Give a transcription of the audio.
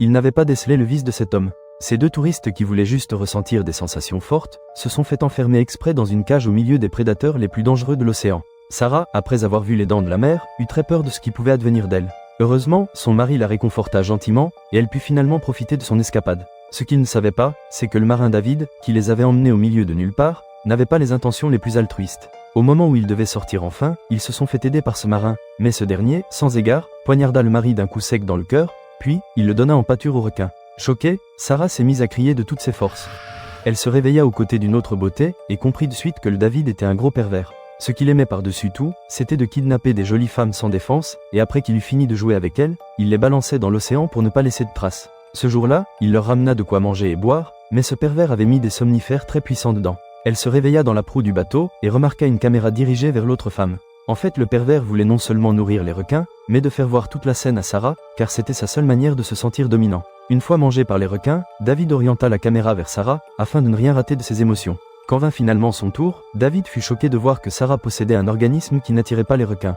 Ils n'avaient pas décelé le vice de cet homme. Ces deux touristes qui voulaient juste ressentir des sensations fortes, se sont fait enfermer exprès dans une cage au milieu des prédateurs les plus dangereux de l'océan. Sarah, après avoir vu les dents de la mer, eut très peur de ce qui pouvait advenir d'elle. Heureusement, son mari la réconforta gentiment, et elle put finalement profiter de son escapade. Ce qu'il ne savait pas, c'est que le marin David, qui les avait emmenés au milieu de nulle part, n'avait pas les intentions les plus altruistes. Au moment où ils devaient sortir enfin, ils se sont fait aider par ce marin, mais ce dernier, sans égard, poignarda le mari d'un coup sec dans le cœur, puis, il le donna en pâture au requin. Choquée, Sarah s'est mise à crier de toutes ses forces. Elle se réveilla aux côtés d'une autre beauté, et comprit de suite que le David était un gros pervers. Ce qu'il aimait par-dessus tout, c'était de kidnapper des jolies femmes sans défense, et après qu'il eut fini de jouer avec elles, il les balançait dans l'océan pour ne pas laisser de traces. Ce jour-là, il leur ramena de quoi manger et boire, mais ce pervers avait mis des somnifères très puissants dedans. Elle se réveilla dans la proue du bateau, et remarqua une caméra dirigée vers l'autre femme. En fait, le pervers voulait non seulement nourrir les requins, mais de faire voir toute la scène à Sarah, car c'était sa seule manière de se sentir dominant. Une fois mangé par les requins, David orienta la caméra vers Sarah, afin de ne rien rater de ses émotions. Quand vint finalement son tour, David fut choqué de voir que Sarah possédait un organisme qui n'attirait pas les requins.